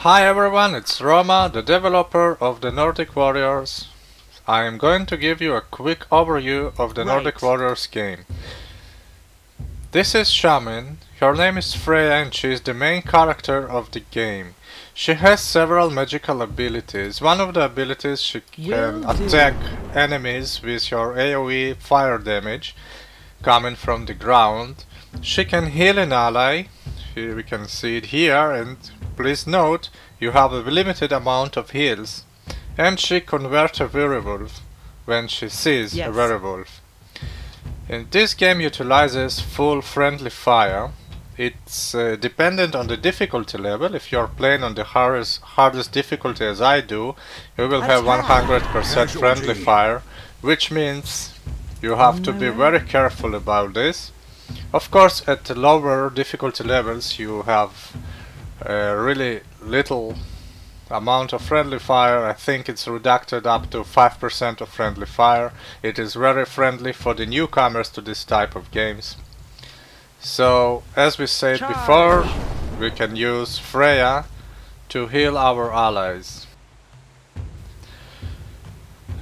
Hi everyone, it's Roma, the developer of the Nordic Warriors. I am going to give you a quick overview of the Nordic Warriors game. This is Shaman. Her name is Freya and she is the main character of the game. She has several magical abilities. One of the abilities, she can attack enemies with her AoE fire damage coming from the ground. She can heal an ally. Here we can see it here, and please note you have a limited amount of heals. And she converts a werewolf when she sees a werewolf. And this game utilizes full friendly fire. It's dependent on the difficulty level. If you're playing on the hardest difficulty as I do, you will have 100% friendly fire, which means you have to be very careful about this. Of course, at the lower difficulty levels you have really little amount of friendly fire. I think it's reduced up to 5% of friendly fire. It is very friendly for the newcomers to this type of games. So, as we said before, we can use Freya to heal our allies.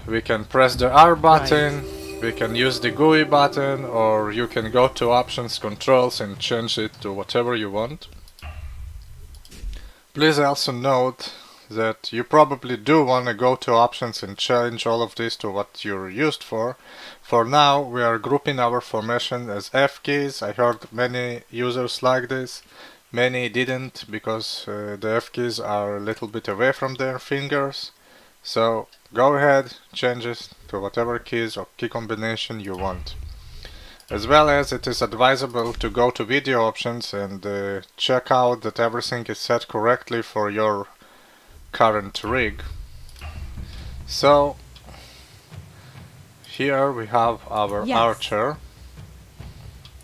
We can press the R button, we can use the GUI button, or you can go to options controls and change it to whatever you want. Please also note that you probably do want to go to options and change all of this to what you're used for. For now, we are grouping our formation as F keys. I heard many users like this. Many didn't because the F keys are a little bit away from their fingers. So go ahead, change it to whatever keys or key combination you want. As well as it is advisable to go to video options and check out that everything is set correctly for your current rig. So here we have our archer.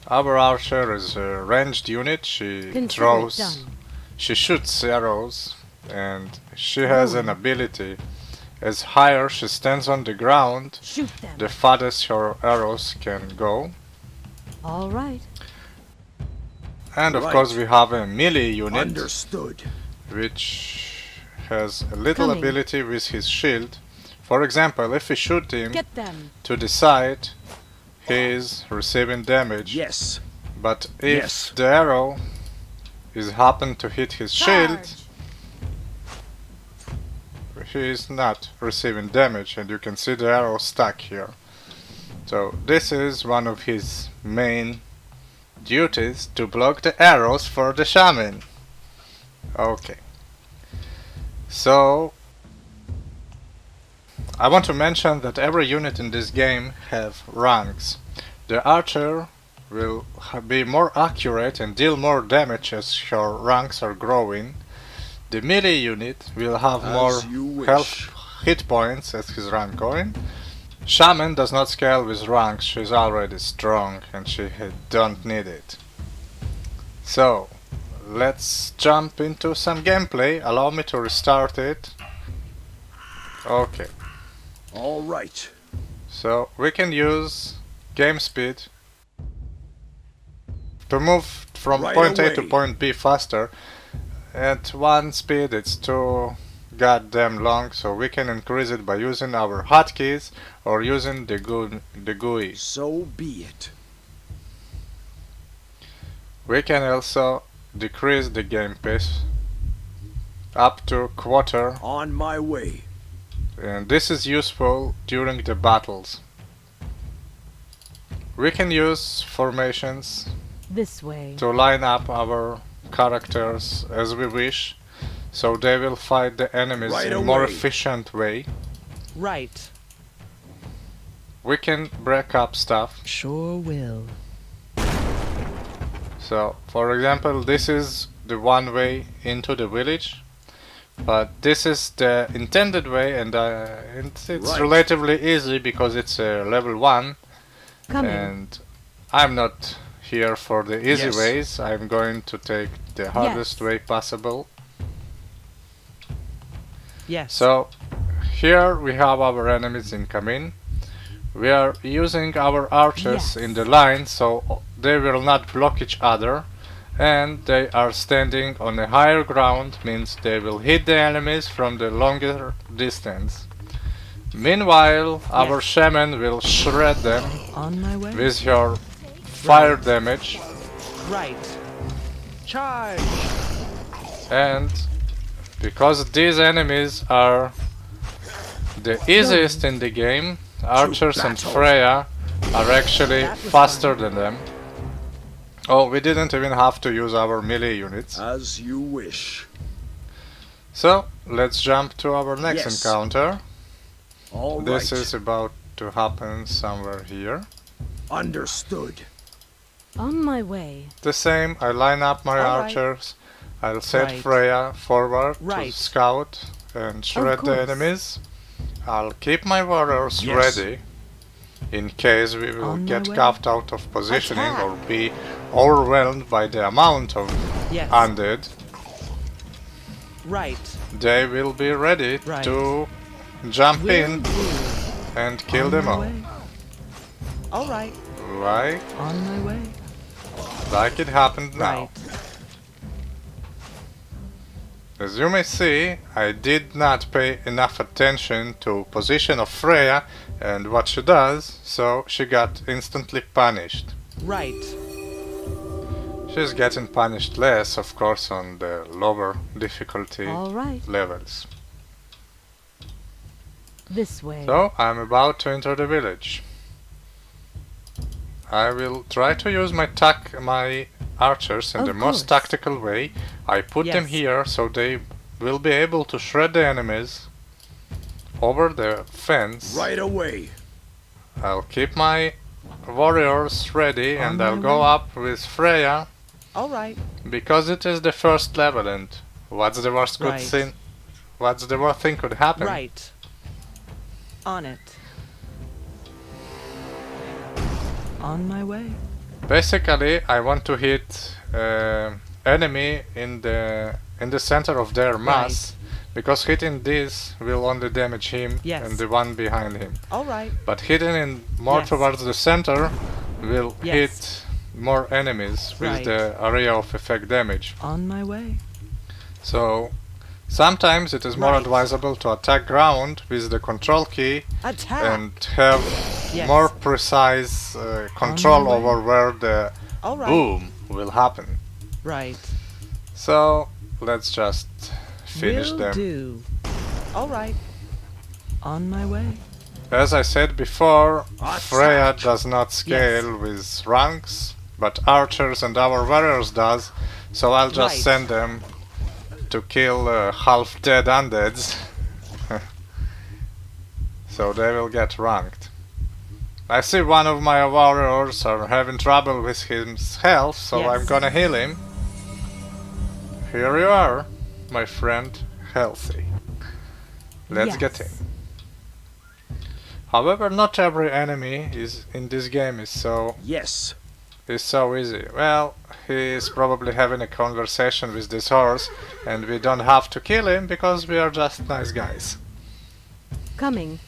Our archer is a ranged unit. She shoots arrows, and she has an ability. As higher she stands on the ground, the farthest her arrows can go. Alright. And of course we have a melee unit, which has a little ability with his shield. For example, if we shoot him to the side, he is receiving damage. But if the arrow is happen to hit his shield, he is not receiving damage, and you can see the arrow stuck here. So this is one of his main duties, to block the arrows for the shaman. Okay. So I want to mention that every unit in this game have ranks. The archer will be more accurate and deal more damage as her ranks are growing. The melee unit will have more health hit points as his rank going. Shaman does not scale with ranks, she's already strong and she don't need it. So, let's jump into some gameplay. Allow me to restart it. Okay. Alright. So, we can use game speed to move from point A to point B faster. At one speed it's too goddamn long, so we can increase it by using our hotkeys or using the GUI. So be it. We can also decrease the game pace up to quarter. On my way. And this is useful during the battles. We can use formations this way to line up our characters as we wish, so they will fight the enemies in a more efficient way. Right. We can break up stuff. Sure will. So, for example, this is the one way into the village, but this is the intended way, and it's relatively easy because it's level 1, and I'm not here for the easy ways. I'm going to take the hardest way possible. So here we have our enemies incoming. We are using our archers in the line so they will not block each other, and they are standing on a higher ground, means they will hit the enemies from the longer distance. Meanwhile, our Yes. shaman will shred them On my way. with your fire damage, Right. Charge. and because these enemies are the easiest in the game, archers and battle. Freya are actually That was faster fun. than them. Oh, we didn't even have to use our melee units. As you wish. So, let's jump to our next Yes. encounter. All This right. is about to happen somewhere here. Understood. On my way. The same, I line up my All right. archers, I'll set Right. Freya forward Right. to scout and shred the course. enemies. I'll keep my warriors Yes. ready in case we will On my get way. caught out of positioning Attack. or be overwhelmed by the amount of Yes. undead. Right. They will be ready Right. to jump Will in do. and kill On them my all. way. All right. Right? On my way. Like it happened now. Right. As you may see, I did not pay enough attention to position of Freya and what she does, so she got instantly punished. Right. She's getting punished less, of course, on the lower difficulty All right. levels. This way. So, I'm about to enter the village. I will try to use my archers in Of the most course. tactical way. I put them Yes. here so they will be able to shred the enemies over the fence. Right away. I'll keep my warriors ready On and my I'll go way. up with Freya All right. because it is the first level and what's the worst Right. thing could happen? Right. On it. On my way. Basically, I want to hit enemy in the center of their mass because hitting this will only damage him Yes. and the one behind him. All right. But hitting in more Yes. towards the center will Yes. hit more enemies with Right. the area of effect damage. On my way. So sometimes it is more Right. advisable to attack ground with the control key Attack. and have Yes. more precise control way. over where the All right. boom will happen. Right. So let's just finish Will them. do. All right. On my way. As I said before, Attack. Freya does not scale with ranks, but archers and our warriors does, so I'll just Right. send them to kill half-dead undeads, so they will get ranked. I see one of my warriors are having trouble with his health, so Yes. I'm gonna heal him. Here you are, my friend, healthy. Let's get in. Yes. However, not every enemy is in this game is so Yes. easy. Well, he is probably having a conversation with this horse, and we don't have to kill him because we are just nice guys. Coming.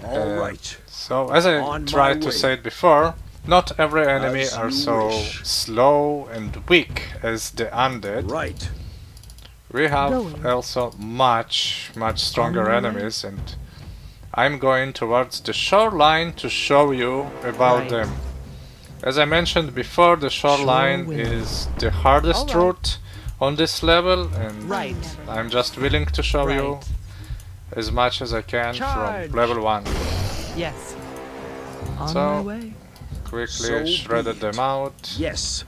All right. So, as I On my tried to way. say it before, not every enemy As are you so wish. slow and weak as the undead. Right. We have Going. also much stronger On my way. enemies, and I'm going towards the shoreline to show you about Right. them. As I mentioned before, the shoreline Shore wind. is the hardest All right. route on this level, and Right. I'm just willing to show you Right. as much as I can Charge. from level 1. Yes. On So- my way. Quickly So be shredded it. them out. Yes.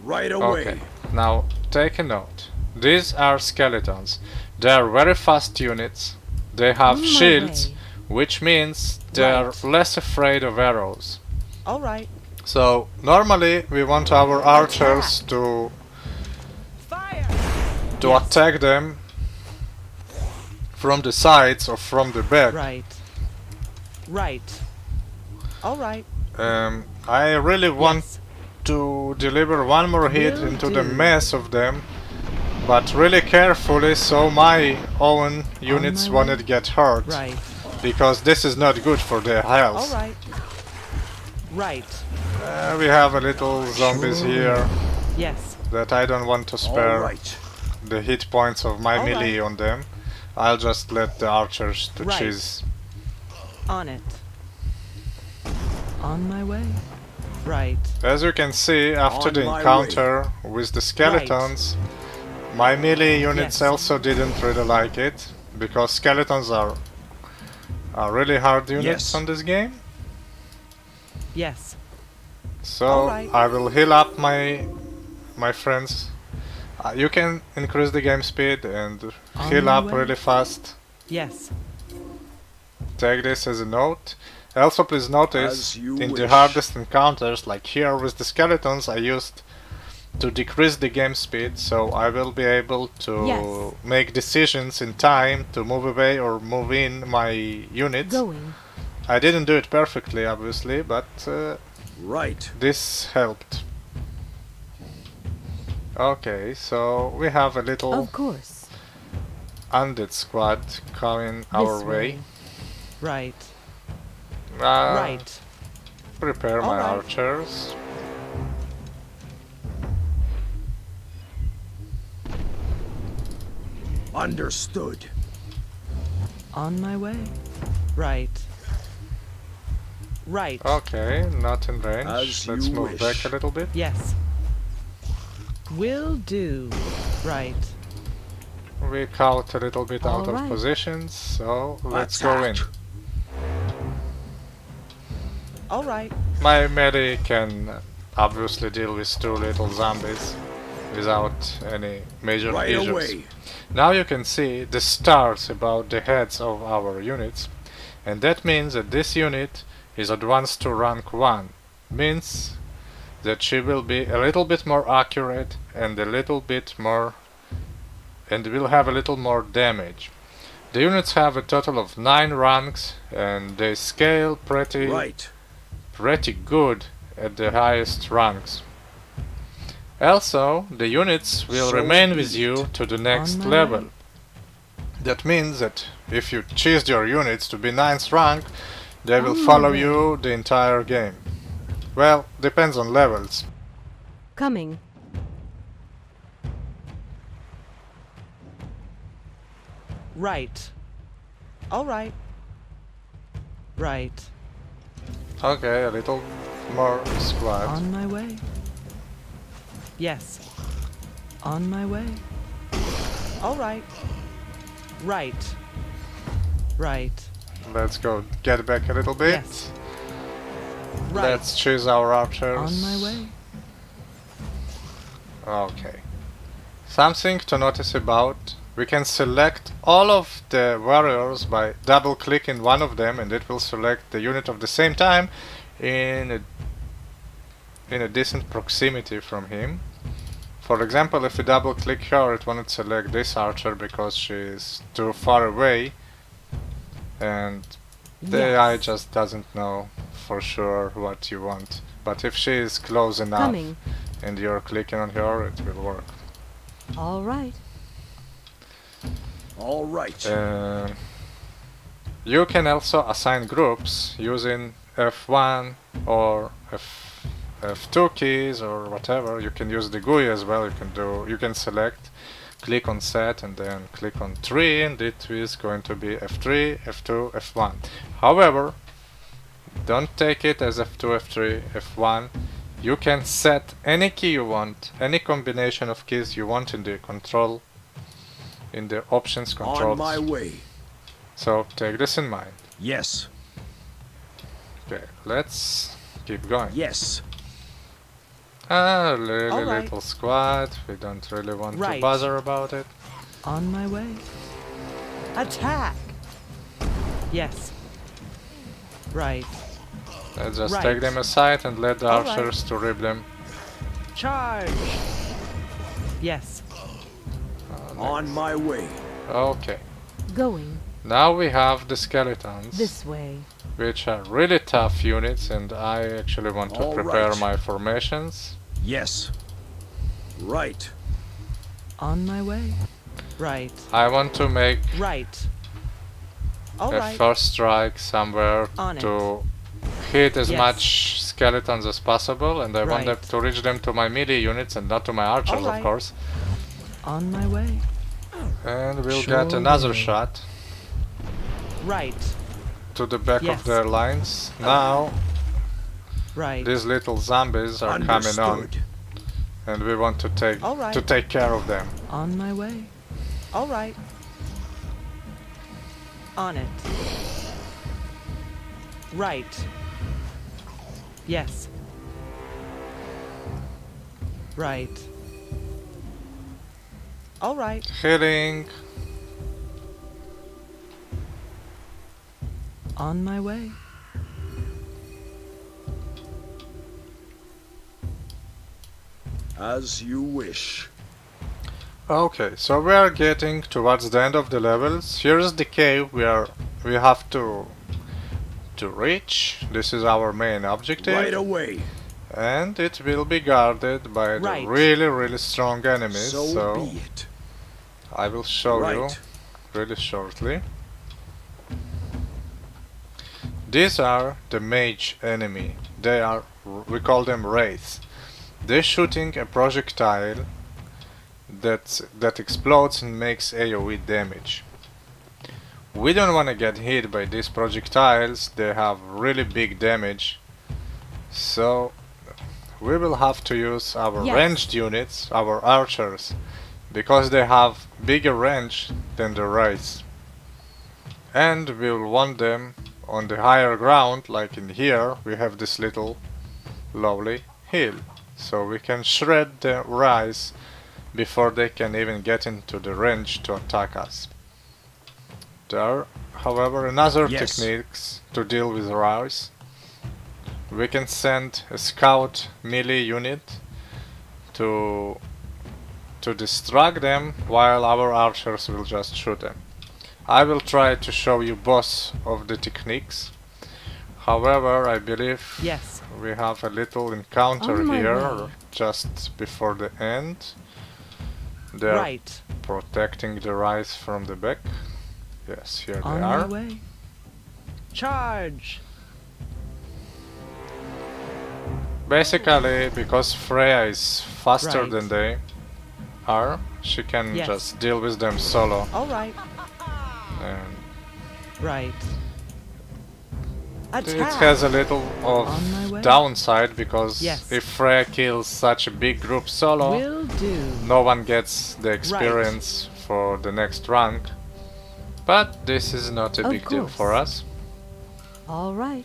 Right away. Okay, now take a note. These are skeletons. They are very fast units. They have On my shields, way. which means they are Right. less afraid of arrows. All right. So normally we want our archers to Fire. to attack them from the sides or from the back. Right. Right. All right. I really want Yes. to deliver one more hit Will into the do. mess of them, but really carefully so my own units my won't get hurt, Right. because this is not good for their health. All right. Right. We have a little zombies here Yes. that I don't want to All spare right. the hit points of my All melee right. on them. I'll just let the archers to Right. choose. On it. On my way. Right. As you can see, after On the my encounter with the skeletons, my melee units Yes. also didn't really like it, because skeletons are really hard units Yes. on this game. Yes. So Alright. I will heal up my friends. You can increase the game speed and On heal my up way. really fast. Yes. Take this as a note. Also, please notice As you in the wish. hardest encounters, like here with the skeletons, I used to decrease the game speed, so I will be able to Yes. make decisions in time to move away or move in my units. Going. I didn't do it perfectly, obviously, but Right. this helped. Okay, so we have a little Of course. undead squad coming our This way. Right. Uh, Right. Prepare my Alright. archers. Understood. On my way. Right. Right. Okay, not in range. As Let's you move wish. back a little bit. Yes. Will do. Right. We caught a little bit out of Alright. positions, so let's go in. Attack. All right. My melee can obviously deal with two little zombies without any major Right issues. away. Now you can see the stars about the heads of our units, and that means that this unit is advanced to rank 1. Means that she will be a little bit more accurate and a little bit more, and will have a little more damage. The units have a total of 9 ranks, and they scale pretty good at the highest ranks. Also, the units will So remain be with you it. to the next On my level. way. That means that if you choose your units to be 9th rank, they will On my follow way. you the entire game. Well, depends on levels. Coming. Right. All right. Right. Okay, a little more squad. On my way. Yes. On my way. All right. Right. Right. Let's go get back a little bit. Yes. Right. Let's choose our archers. On my way. Okay. Something to notice about. We can select all of the warriors by double clicking one of them, and it will select the unit of the same time in a decent proximity from him. For example, if we double click her, it won't select this archer because she is too far away, and the AI Yes. just doesn't know for sure what you want. But if she is close enough Coming. and you're clicking on her, it will work. All right. All right. You can also assign groups using F1 or F2 keys or whatever. You can use the GUI as well. You can select, click on set, and then click on 3, and it is going to be F3, F2, F1. However, don't take it as F2, F3, F1. You can set any key you want, any combination of keys you want in the control, in the options controls. On my way. So take this in mind. Yes. Okay, let's keep going. Yes. Really Alright. little squad. We don't really want to Right. bother about it. On my way. Attack. Yes. Right. Let's just Right. take them aside and let the Alright. archers to rip them. Charge. Yes. On my way. Okay. Going. Now we have the skeletons, This way. which are really tough units, and I actually want to prepare Alright. my formations. Yes. Right. On my way. Right. I want to make Right. All a right. first strike somewhere On it. to hit as Yes. much skeletons as possible, and I want them Right. to reach them to my melee units and not to my archers, of Alright. course. On my way. And we'll Sure get another will. shot Right. to the back Yes. of their lines. Now Right. these little zombies are coming on, Understood. and we want to Alright. take care of them. On my way. All right. On it. Right. Yes. Right. All right. Healing. On my way. As you wish. Okay, so we are getting towards the end of the levels. Here's the cave we have to reach. This is our main objective. Right away. And it will be guarded by Right. the really strong enemies, So so be it. I will show you Right. really shortly. These are the mage enemy. They are, we call them wraiths. They're shooting a projectile that explodes and makes AoE damage. We don't want to get hit by these projectiles, they have really big damage. So we will have to use our Yes. ranged units, our archers, because they have bigger range than the wraiths. And we will want them on the higher ground, like in here we have this little lowly hill. So we can shred the rise before they can even get into the range to attack us. There are, however, another Yes. techniques to deal with rise. We can send a scout melee unit to distract them while our archers will just shoot them. I will try to show you both of the techniques. However, I believe Yes. we have a little encounter On my here way. just before the end. They're Right. protecting the rise from the back. Yes, here On they my are. way. Charge. Basically, because Freya is faster Right. than they are, she can Yes. just deal with them solo. All right. And Right. it Attack. has a little On my way. of downside because Yes. if Freya kills such a big group solo, Will do. no one gets the experience for the next rank. But this is not a Of big deal course. for us. All right.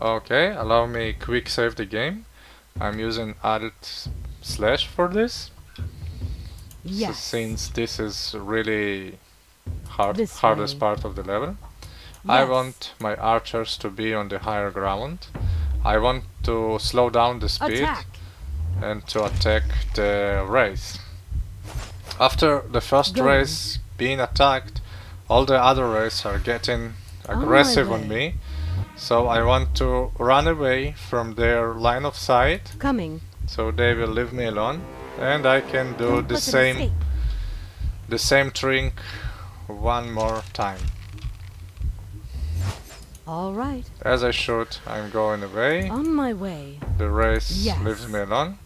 Okay, allow me quick save the game. I'm using Alt// for this. So Yes. since this is really This hardest way. part of the level, I Yes. want my archers to be on the higher ground. I want to slow down the speed Attack. and to attack the wraith. After the first Going. wraith being attacked, all the other wraiths are getting aggressive on way. me. So I want to run away from their line of sight, Coming. so they will leave me alone, and I can do Don't the let them escape. same trick one more time. All right. As I shoot, I'm going away. On my way. The race Yes. leaves me alone.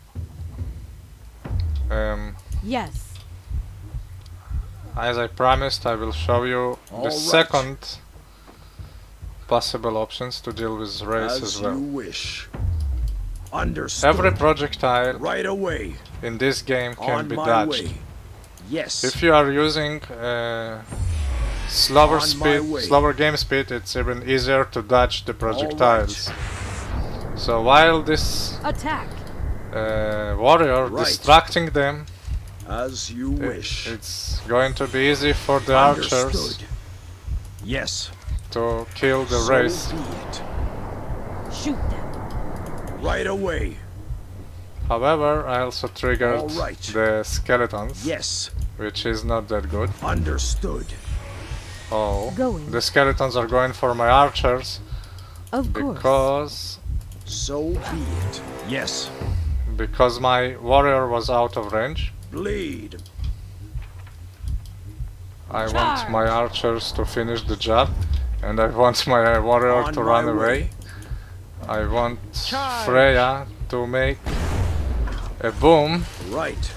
Yes. As I promised, I will show you the All right. second possible options to deal with race as As well. you wish. Understood. Every projectile Right away. in this game can On be my dodged. way. Yes. If you are using slower On my way. slower game speed, it's even easier to dodge the projectiles. So while this Attack. warrior Right. distracting them, As you wish. it's going to be easy for the archers Understood. Yes. to kill the So race. be it. Shoot them. Right away. However, I also triggered All right. the skeletons, Yes. which is not that good. Understood. Oh, Going. the skeletons are going for my archers Of course. So be it. Yes. because my warrior was out of range. Bleed. I want my archers to finish the job, and I want my warrior On to my run way. away. I want Charge. Freya to make a boom Right.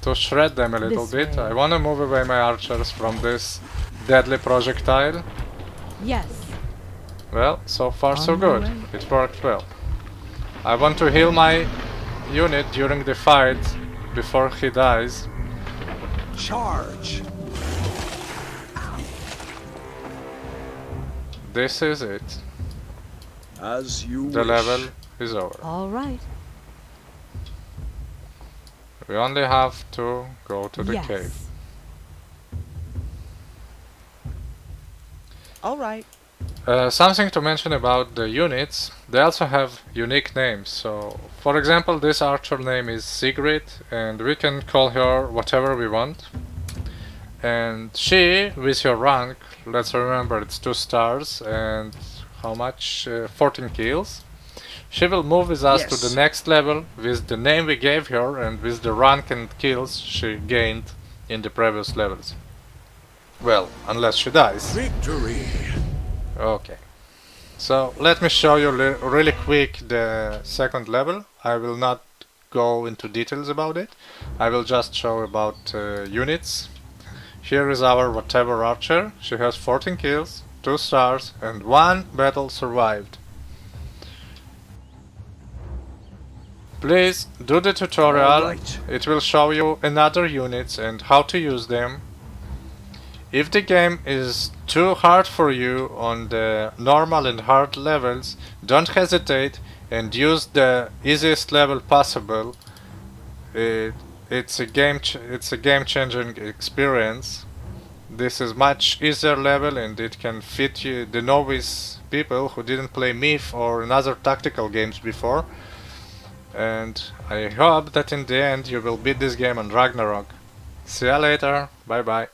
to shred them a little This bit. way. I want to move away my archers from this deadly projectile. Yes. Well, so far so On my good. way. It worked well. I want to heal my unit during the fight before he dies. Charge. This is it. As you The wish. level is over. All right. We only have to go to the yes. cave. All right. Something to mention about the units, they also have unique names. So, for example, this archer name is Sigrid, and we can call her whatever we want. And she, with her rank, let's remember it's 2 stars, and how much? 14 kills. She will move with us to Yes. the next level with the name we gave her and with the rank and kills she gained in the previous levels. Well, unless she dies. Victory. Okay. So let me show you really quick the second level. I will not go into details about it. I will just show about units. Here is our whatever archer. She has 14 kills, 2 stars, and 1 battle survived. Please do the tutorial. Alright. It will show you another units and how to use them. If the game is too hard for you on the normal and hard levels, don't hesitate and use the easiest level possible. It's a game-changing experience. This is much easier level and it can fit you, the novice people who didn't play Myth or another tactical games before. And I hope that in the end you will beat this game on Ragnarok. See ya later. Bye bye.